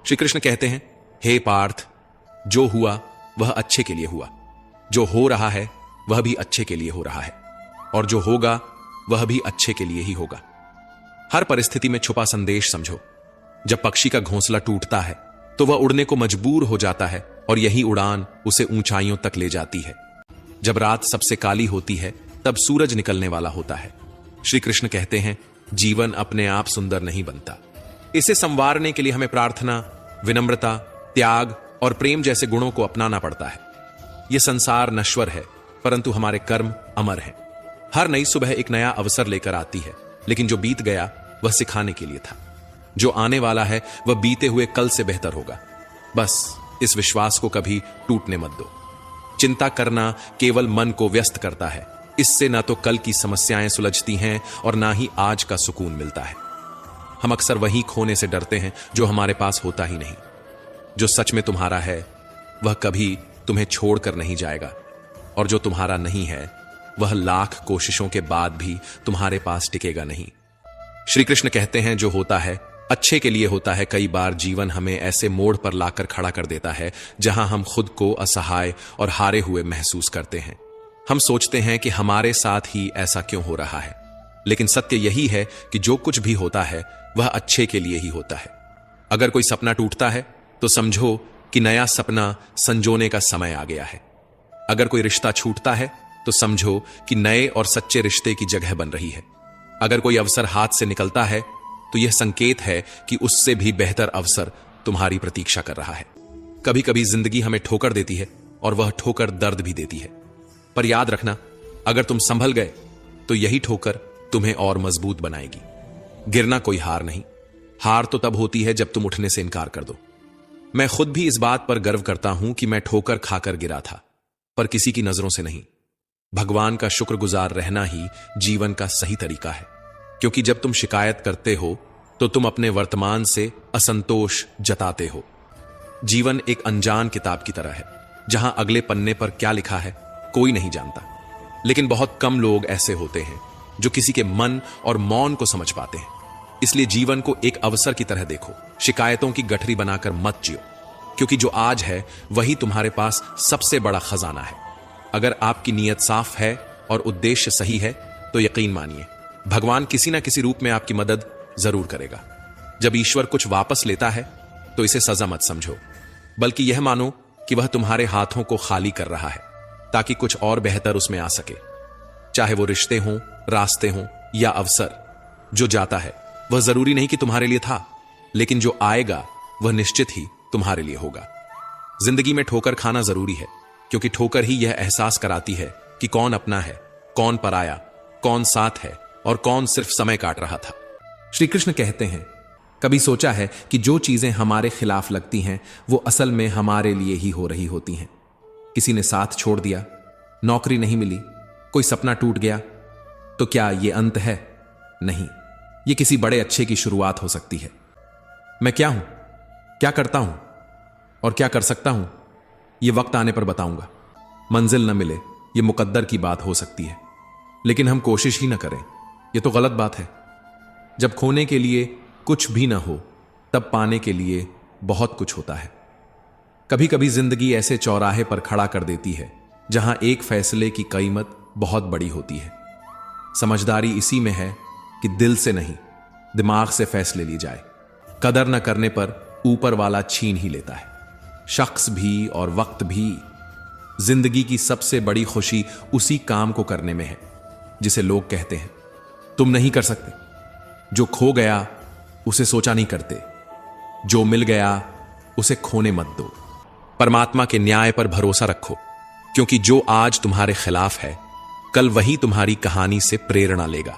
श्री कृष्ण कहते हैं, हे पार्थ, जो हुआ वह अच्छे के लिए हुआ, जो हो रहा है वह भी अच्छे के लिए हो रहा है, और जो होगा वह भी अच्छे के लिए ही होगा। हर परिस्थिति में छुपा संदेश समझो। जब पक्षी का घोंसला टूटता है तो वह उड़ने को मजबूर हो जाता है, और यही उड़ान उसे ऊंचाइयों तक ले जाती है। जब रात सबसे काली होती है तब सूरज निकलने वाला होता है। श्री कृष्ण कहते हैं, जीवन अपने आप सुंदर नहीं बनता, इसे संवारने के लिए हमें प्रार्थना, विनम्रता, त्याग और प्रेम जैसे गुणों को अपनाना पड़ता है। यह संसार नश्वर है, परंतु हमारे कर्म अमर हैं। हर नई सुबह एक नया अवसर लेकर आती है, लेकिन जो बीत गया वह सिखाने के लिए था। जो आने वाला है वह बीते हुए कल से बेहतर होगा। बस इस विश्वास को कभी टूटने मत दो। चिंता करना केवल मन को व्यस्त करता है। इससे ना तो कल की समस्याएं सुलझती हैं और ना ही आज का सुकून मिलता है। हम अक्सर वही खोने से डरते हैं जो हमारे पास होता ही नहीं। जो सच में तुम्हारा है वह कभी तुम्हें छोड़कर नहीं जाएगा, और जो तुम्हारा नहीं है वह लाख कोशिशों के बाद भी तुम्हारे पास टिकेगा नहीं। श्री कृष्ण कहते हैं, जो होता है अच्छे के लिए होता है। कई बार जीवन हमें ऐसे मोड़ पर लाकर खड़ा कर देता है जहां हम खुद को असहाय और हारे हुए महसूस करते हैं। हम सोचते हैं कि हमारे साथ ही ऐसा क्यों हो रहा है, लेकिन सत्य यही है कि जो कुछ भी होता है वह अच्छे के लिए ही होता है। अगर कोई सपना टूटता है तो समझो कि नया सपना संजोने का समय आ गया है। अगर कोई रिश्ता छूटता है तो समझो कि नए और सच्चे रिश्ते की जगह बन रही है। अगर कोई अवसर हाथ से निकलता है तो यह संकेत है कि उससे भी बेहतर अवसर तुम्हारी प्रतीक्षा कर रहा है। कभी कभी जिंदगी हमें ठोकर देती है और वह ठोकर दर्द भी देती है, पर याद रखना, अगर तुम संभल गए तो यही ठोकर तुम्हें और मजबूत बनाएगी। गिरना कोई हार नहीं, हार तो तब होती है जब तुम उठने से इनकार कर दो। मैं खुद भी इस बात पर गर्व करता हूं कि मैं ठोकर खाकर गिरा था, पर किसी की नजरों से नहीं। भगवान का शुक्रगुजार रहना ही जीवन का सही तरीका है, क्योंकि जब तुम शिकायत करते हो तो तुम अपने वर्तमान से असंतोष जताते हो। जीवन एक अनजान किताब की तरह है, जहां अगले पन्ने पर क्या लिखा है कोई नहीं जानता, लेकिन बहुत कम लोग ऐसे होते हैं जो किसी के मन और मौन को समझ पाते हैं। इसलिए जीवन को एक अवसर की तरह देखो, शिकायतों की गठरी बनाकर मत जियो, क्योंकि जो आज है वही तुम्हारे पास सबसे बड़ा खजाना है। अगर आपकी नीयत साफ है और उद्देश्य सही है तो यकीन मानिए, भगवान किसी ना किसी रूप में आपकी मदद जरूर करेगा। जब ईश्वर कुछ वापस लेता है तो इसे सजा मत समझो, बल्कि यह मानो कि वह तुम्हारे हाथों को खाली कर रहा है ताकि कुछ और बेहतर उसमें आ सके। चाहे वो रिश्ते हों, रास्ते हों या अवसर, जो जाता है वह जरूरी नहीं कि तुम्हारे लिए था, लेकिन जो आएगा वह निश्चित ही तुम्हारे लिए होगा। जिंदगी में ठोकर खाना जरूरी है, क्योंकि ठोकर ही यह एहसास कराती है कि कौन अपना है, कौन पराया, कौन साथ है और कौन सिर्फ समय काट रहा था। श्री कृष्ण कहते हैं, कभी सोचा है कि जो चीजें हमारे खिलाफ लगती हैं वो असल में हमारे लिए ही हो रही होती हैं। किसी ने साथ छोड़ दिया, नौकरी नहीं मिली, कोई सपना टूट गया, तो क्या यह अंत है? नहीं, यह किसी बड़े अच्छे की शुरुआत हो सकती है। मैं क्या हूं, क्या करता हूं और क्या कर सकता हूं, यह वक्त आने पर बताऊंगा। मंजिल न मिले यह मुकद्दर की बात हो सकती है, लेकिन हम कोशिश ही न करें, यह तो गलत बात है। जब खोने के लिए कुछ भी ना हो तब पाने के लिए बहुत कुछ होता है। कभी कभी जिंदगी ऐसे चौराहे पर खड़ा कर देती है जहां एक फैसले की कीमत बहुत बड़ी होती है। समझदारी इसी में है कि दिल से नहीं, दिमाग से फैसले लिए जाए। कदर न करने पर ऊपर वाला छीन ही लेता है, शख्स भी और वक्त भी। जिंदगी की सबसे बड़ी खुशी उसी काम को करने में है जिसे लोग कहते हैं तुम नहीं कर सकते। जो खो गया उसे सोचा नहीं करते, जो मिल गया उसे खोने मत दो। परमात्मा के न्याय पर भरोसा रखो, क्योंकि जो आज तुम्हारे खिलाफ है कल वही तुम्हारी कहानी से प्रेरणा लेगा।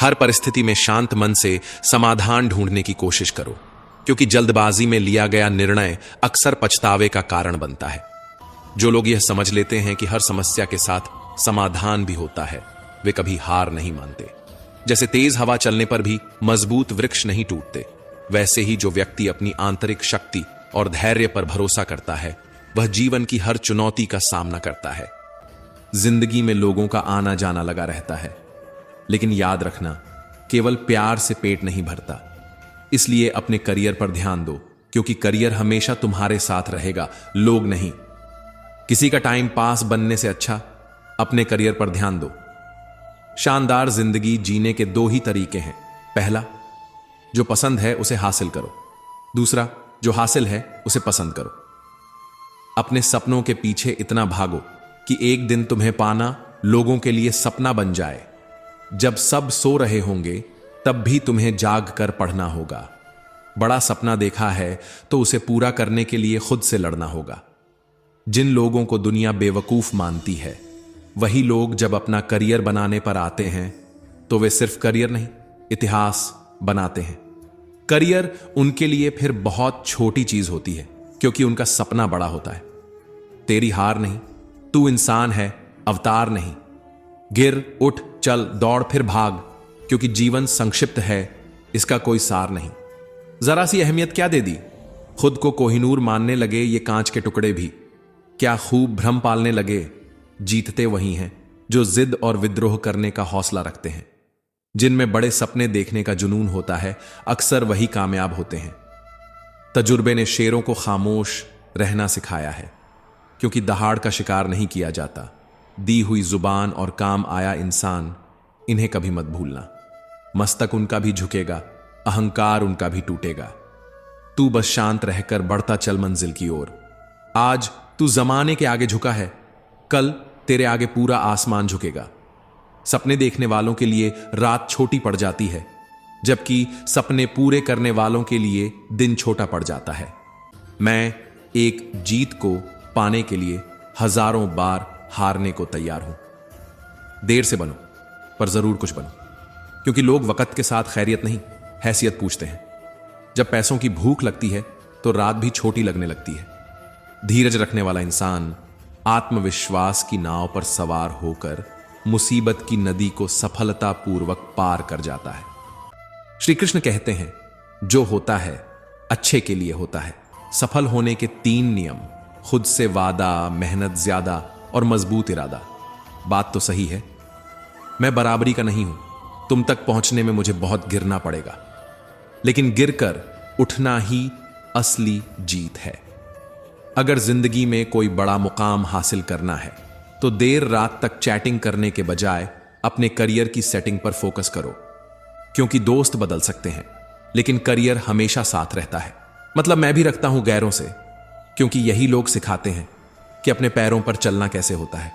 हर परिस्थिति में शांत मन से समाधान ढूंढने की कोशिश करो, क्योंकि जल्दबाजी में लिया गया निर्णय अक्सर पछतावे का कारण बनता है। जो लोग यह समझ लेते हैं कि हर समस्या के साथ समाधान भी होता है, वे कभी हार नहीं मानते। जैसे तेज हवा चलने पर भी मजबूत वृक्ष नहीं टूटते, वैसे ही जो व्यक्ति अपनी आंतरिक शक्ति और धैर्य पर भरोसा करता है वह जीवन की हर चुनौती का सामना करता है। जिंदगी में लोगों का आना जाना लगा रहता है, लेकिन याद रखना, केवल प्यार से पेट नहीं भरता। इसलिए अपने करियर पर ध्यान दो, क्योंकि करियर हमेशा तुम्हारे साथ रहेगा, लोग नहीं। किसी का टाइम पास बनने से अच्छा अपने करियर पर ध्यान दो। शानदार जिंदगी जीने के दो ही तरीके हैं। पहला, जो पसंद है उसे हासिल करो। दूसरा, जो हासिल है उसे पसंद करो। अपने सपनों के पीछे इतना भागो कि एक दिन तुम्हें पाना लोगों के लिए सपना बन जाए। जब सब सो रहे होंगे तब भी तुम्हें जाग कर पढ़ना होगा। बड़ा सपना देखा है तो उसे पूरा करने के लिए खुद से लड़ना होगा। जिन लोगों को दुनिया बेवकूफ मानती है, वही लोग जब अपना करियर बनाने पर आते हैं तो वे सिर्फ करियर नहीं, इतिहास बनाते हैं। करियर उनके लिए फिर बहुत छोटी चीज होती है, क्योंकि उनका सपना बड़ा होता है। तेरी हार नहीं, तू इंसान है, अवतार नहीं। गिर, उठ, चल, दौड़, फिर भाग, क्योंकि जीवन संक्षिप्त है, इसका कोई सार नहीं। जरा सी अहमियत क्या दे दी, खुद को कोहिनूर मानने लगे ये कांच के टुकड़े भी। क्या खूब भ्रम पालने लगे, जीतते वही हैं जो जिद और विद्रोह करने का हौसला रखते हैं। जिनमें बड़े सपने देखने का जुनून होता है, अक्सर वही कामयाब होते हैं। तजुर्बे ने शेरों को खामोश रहना सिखाया है, क्योंकि दहाड़ का शिकार नहीं किया जाता। दी हुई जुबान और काम आया इंसान, इन्हें कभी मत भूलना। मस्तक उनका भी झुकेगा, अहंकार उनका भी टूटेगा। तू बस शांत रहकर बढ़ता चल मंजिल की ओर। आज तू जमाने के आगे झुका है, कल तेरे आगे पूरा आसमान झुकेगा। सपने देखने वालों के लिए रात छोटी पड़ जाती है, जबकि सपने पूरे करने वालों के लिए दिन छोटा पड़ जाता है। मैं एक जीत को पाने के लिए हजारों बार हारने को तैयार हूं। देर से बनो, पर जरूर कुछ बनो, क्योंकि लोग वक्त के साथ खैरियत नहीं, हैसियत पूछते हैं। जब पैसों की भूख लगती है तो रात भी छोटी लगने लगती है। धीरज रखने वाला इंसान आत्मविश्वास की नाव पर सवार होकर मुसीबत की नदी को सफलतापूर्वक पार कर जाता है। श्री कृष्ण कहते हैं, जो होता है अच्छे के लिए होता है। सफल होने के 3 नियम: खुद से वादा, मेहनत ज्यादा और मजबूत इरादा। बात तो सही है, मैं बराबरी का नहीं हूं। तुम तक पहुंचने में मुझे बहुत गिरना पड़ेगा, लेकिन गिरकर उठना ही असली जीत है। अगर जिंदगी में कोई बड़ा मुकाम हासिल करना है तो देर रात तक चैटिंग करने के बजाय अपने करियर की सेटिंग पर फोकस करो, क्योंकि दोस्त बदल सकते हैं लेकिन करियर हमेशा साथ रहता है। मतलब मैं भी रखता हूं गैरों से, क्योंकि यही लोग सिखाते हैं कि अपने पैरों पर चलना कैसे होता है।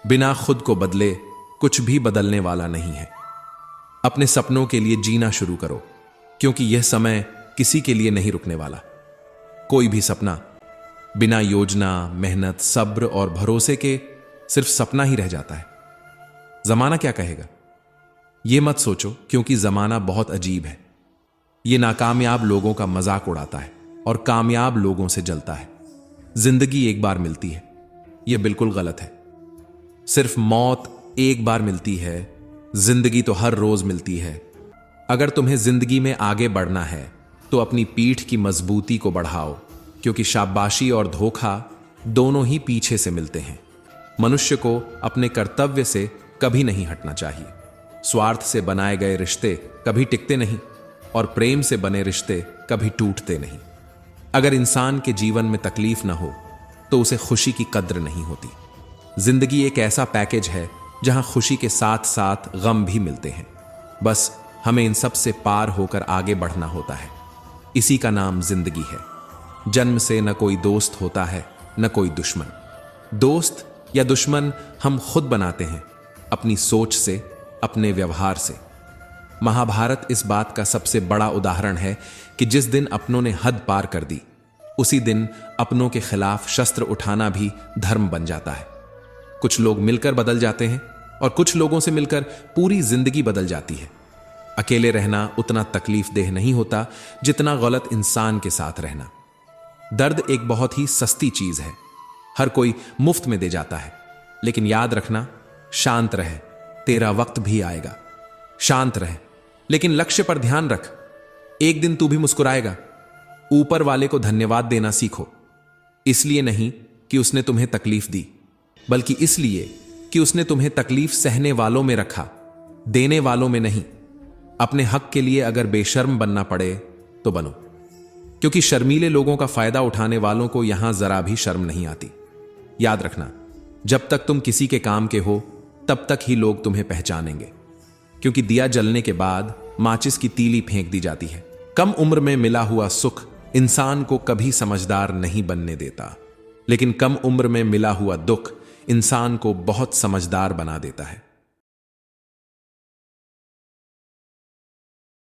बिना खुद को बदले कुछ भी बदलने वाला नहीं है। अपने सपनों के लिए जीना शुरू करो, क्योंकि यह समय किसी के लिए नहीं रुकने वाला। कोई भी सपना बिना योजना, मेहनत, सब्र और भरोसे के सिर्फ सपना ही रह जाता है। जमाना क्या कहेगा, यह मत सोचो, क्योंकि जमाना बहुत अजीब है। यह नाकामयाब लोगों का मजाक उड़ाता है और कामयाब लोगों से जलता है। जिंदगी एक बार मिलती है, यह बिल्कुल गलत है। सिर्फ मौत एक बार मिलती है, जिंदगी तो हर रोज मिलती है। अगर तुम्हें जिंदगी में आगे बढ़ना है तो अपनी पीठ की मजबूती को बढ़ाओ, क्योंकि शाबाशी और धोखा दोनों ही पीछे से मिलते हैं। मनुष्य को अपने कर्तव्य से कभी नहीं हटना चाहिए। स्वार्थ से बनाए गए रिश्ते कभी टिकते नहीं और प्रेम से बने रिश्ते कभी टूटते नहीं। अगर इंसान के जीवन में तकलीफ ना हो तो उसे खुशी की कद्र नहीं होती। जिंदगी एक ऐसा पैकेज है जहां खुशी के साथ साथ गम भी मिलते हैं। बस हमें इन सब से पार होकर आगे बढ़ना होता है। इसी का नाम जिंदगी है। जन्म से न कोई दोस्त होता है, न कोई दुश्मन। दोस्त या दुश्मन हम खुद बनाते हैं, अपनी सोच से, अपने व्यवहार से। महाभारत इस बात का सबसे बड़ा उदाहरण है कि जिस दिन अपनों ने हद पार कर दी, उसी दिन अपनों के खिलाफ शस्त्र उठाना भी धर्म बन जाता है। कुछ लोग मिलकर बदल जाते हैं और कुछ लोगों से मिलकर पूरी जिंदगी बदल जाती है। अकेले रहना उतना तकलीफ देह नहीं होता जितना गलत इंसान के साथ रहना। दर्द एक बहुत ही सस्ती चीज है, हर कोई मुफ्त में दे जाता है। लेकिन याद रखना, शांत रह, तेरा वक्त भी आएगा। शांत रह, लेकिन लक्ष्य पर ध्यान रख। एक दिन तू भी मुस्कुराएगा। ऊपर वाले को धन्यवाद देना सीखो, इसलिए नहीं कि उसने तुम्हें तकलीफ दी, बल्कि इसलिए कि उसने तुम्हें तकलीफ सहने वालों में रखा, देने वालों में नहीं। अपने हक के लिए अगर बेशर्म बनना पड़े तो बनो। क्योंकि शर्मीले लोगों का फायदा उठाने वालों को यहां जरा भी शर्म नहीं आती। याद रखना, जब तक तुम किसी के काम के हो तब तक ही लोग तुम्हें पहचानेंगे, क्योंकि दिया जलने के बाद माचिस की तीली फेंक दी जाती है। कम उम्र में मिला हुआ सुख इंसान को कभी समझदार नहीं बनने देता, लेकिन कम उम्र में मिला हुआ दुख इंसान को बहुत समझदार बना देता है।